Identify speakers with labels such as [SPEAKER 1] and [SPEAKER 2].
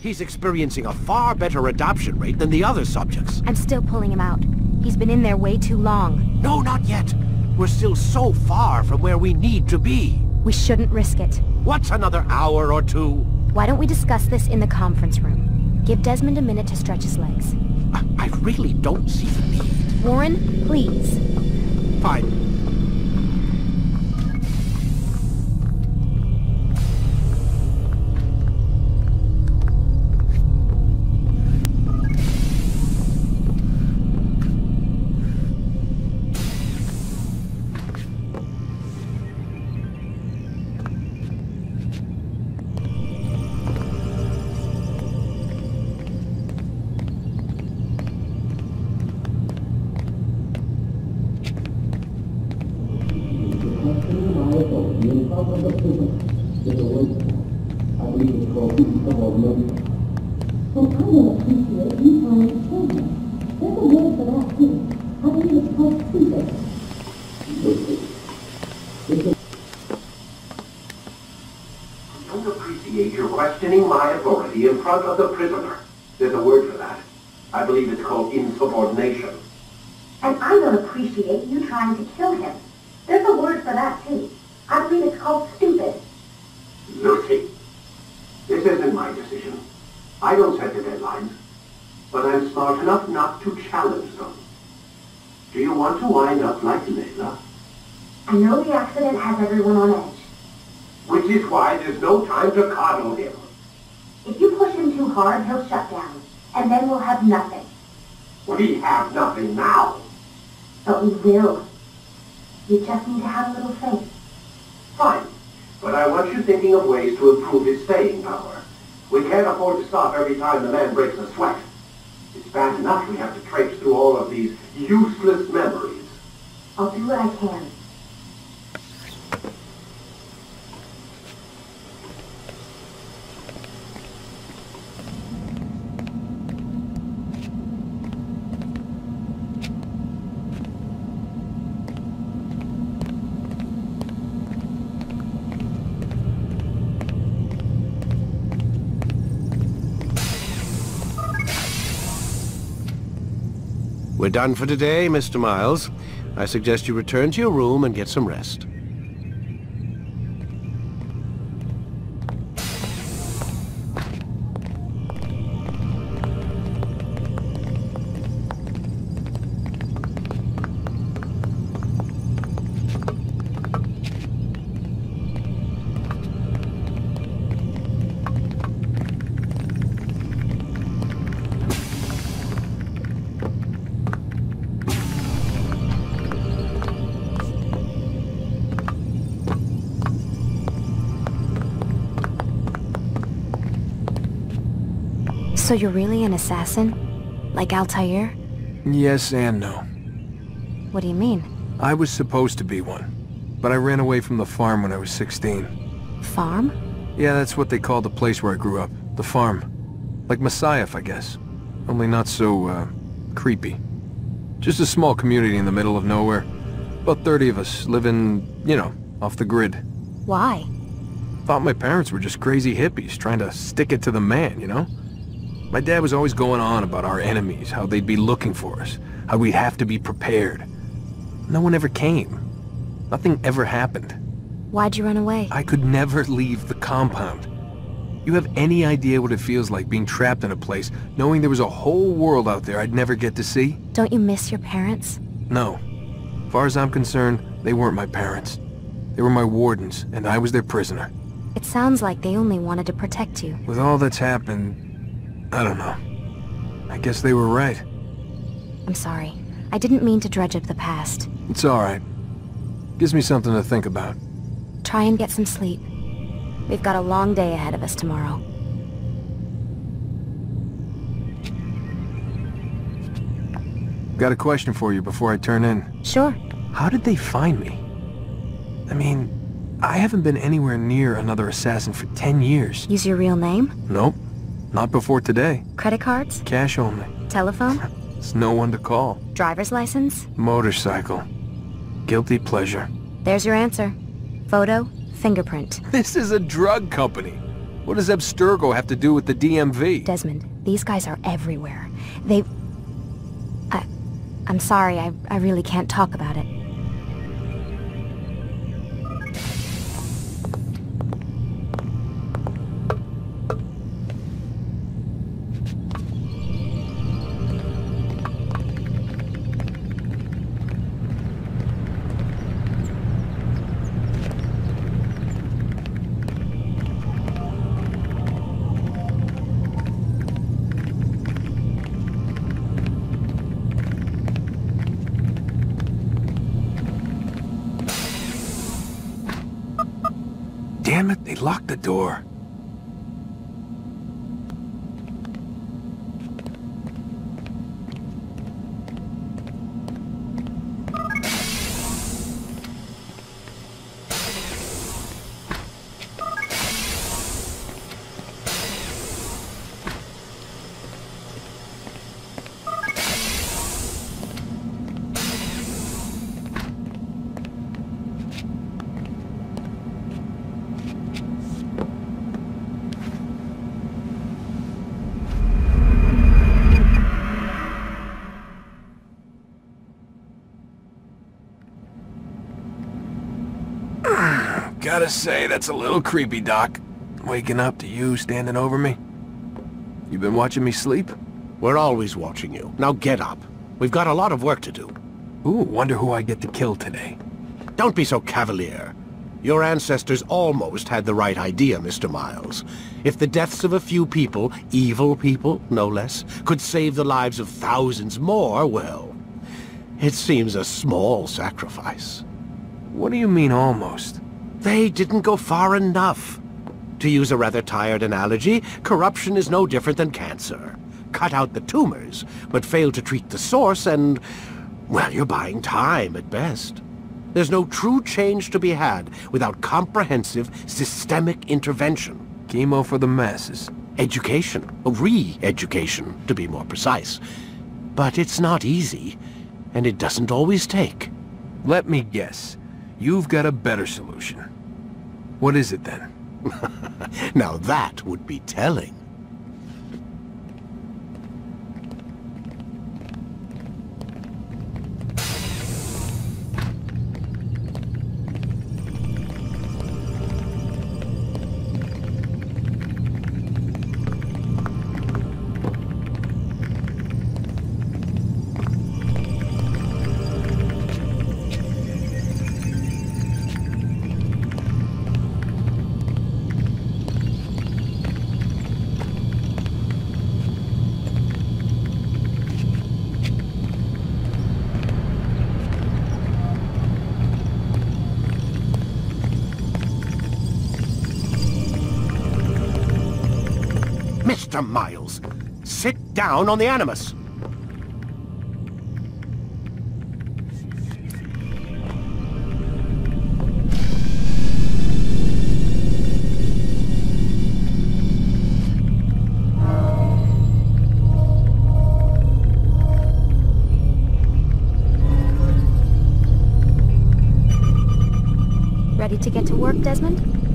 [SPEAKER 1] He's experiencing a far better adoption rate than the other subjects.
[SPEAKER 2] I'm still pulling him out. He's been in there way too long.
[SPEAKER 1] No, not yet. We're still so far from where we need to be.
[SPEAKER 2] We shouldn't risk it.
[SPEAKER 1] What's another hour or two?
[SPEAKER 2] Why don't we discuss this in the conference room? Give Desmond a minute to stretch his legs.
[SPEAKER 1] I really don't see the need.
[SPEAKER 2] Warren, please.
[SPEAKER 1] Fine.
[SPEAKER 3] You're questioning my authority in front of the prisoner. There's a word for that. I believe it's called insubordination.
[SPEAKER 4] And I don't appreciate you trying to kill him. There's a word for that, too. I believe it's called stupid.
[SPEAKER 3] Lucy, this isn't my decision. I don't set the deadlines. But I'm smart enough not to challenge them. Do you want to wind up like Layla?
[SPEAKER 4] I know the accident has everyone on edge.
[SPEAKER 3] Which is why there's no time to coddle him.
[SPEAKER 4] If you push him too hard, he'll shut down. And then we'll have nothing.
[SPEAKER 3] We have nothing now.
[SPEAKER 4] But we will. You just need to have a little faith.
[SPEAKER 3] Fine. But I want you thinking of ways to improve his staying power. We can't afford to stop every time the man breaks a sweat. It's bad enough we have to traipse through all of these useless memories.
[SPEAKER 4] I'll do what I can.
[SPEAKER 1] We're done for today, Mr. Miles. I suggest you return to your room and get some rest.
[SPEAKER 2] So you're really an assassin? Like Altair?
[SPEAKER 5] Yes and no.
[SPEAKER 2] What do you mean?
[SPEAKER 5] I was supposed to be one, but I ran away from the farm when I was 16.
[SPEAKER 2] Farm?
[SPEAKER 5] Yeah, that's what they called the place where I grew up. The farm. Like Messiah, I guess. Only not so, creepy. Just a small community in the middle of nowhere. About 30 of us, living, you know, off the grid.
[SPEAKER 2] Why?
[SPEAKER 5] Thought my parents were just crazy hippies, trying to stick it to the man, you know? My dad was always going on about our enemies, how they'd be looking for us, how we'd have to be prepared. No one ever came. Nothing ever happened.
[SPEAKER 2] Why'd you run away?
[SPEAKER 5] I could never leave the compound. You have any idea what it feels like being trapped in a place, knowing there was a whole world out there I'd never get to see?
[SPEAKER 2] Don't you miss your parents?
[SPEAKER 5] No. As far as I'm concerned, they weren't my parents. They were my wardens, and I was their prisoner.
[SPEAKER 2] It sounds like they only wanted to protect you.
[SPEAKER 5] With all that's happened, I don't know. I guess they were right.
[SPEAKER 2] I'm sorry. I didn't mean to dredge up the past.
[SPEAKER 5] It's alright. Gives me something to think about.
[SPEAKER 2] Try and get some sleep. We've got a long day ahead of us tomorrow.
[SPEAKER 5] Got a question for you before I turn in.
[SPEAKER 2] Sure.
[SPEAKER 5] How did they find me? I mean, I haven't been anywhere near another assassin for 10 years.
[SPEAKER 2] Use your real name?
[SPEAKER 5] Nope. Not before today.
[SPEAKER 2] Credit cards?
[SPEAKER 5] Cash only.
[SPEAKER 2] Telephone?
[SPEAKER 5] There's no one to call.
[SPEAKER 2] Driver's license?
[SPEAKER 5] Motorcycle. Guilty pleasure.
[SPEAKER 2] There's your answer. Photo, fingerprint.
[SPEAKER 5] This is a drug company. What does Abstergo have to do with the DMV?
[SPEAKER 2] Desmond, these guys are everywhere. I'm sorry, I really can't talk about it.
[SPEAKER 5] Damn it, they locked the door. Gotta say, that's a little creepy, Doc. Waking up to you standing over me. You been watching me sleep?
[SPEAKER 1] We're always watching you. Now get up. We've got a lot of work to do.
[SPEAKER 5] Ooh, wonder who I get to kill today.
[SPEAKER 1] Don't be so cavalier. Your ancestors almost had the right idea, Mr. Miles. If the deaths of a few people, evil people, no less, could save the lives of thousands more, well, it seems a small sacrifice.
[SPEAKER 5] What do you mean, almost?
[SPEAKER 1] They didn't go far enough. To use a rather tired analogy, corruption is no different than cancer. Cut out the tumors, but fail to treat the source and, well, you're buying time at best. There's no true change to be had without comprehensive, systemic intervention.
[SPEAKER 5] Chemo for the masses.
[SPEAKER 1] Education. Re-education, to be more precise. But it's not easy, and it doesn't always take.
[SPEAKER 5] Let me guess. You've got a better solution. What is it, then?
[SPEAKER 1] Now that would be telling. Mr. Miles, sit down on the Animus.
[SPEAKER 2] Ready to get to work, Desmond?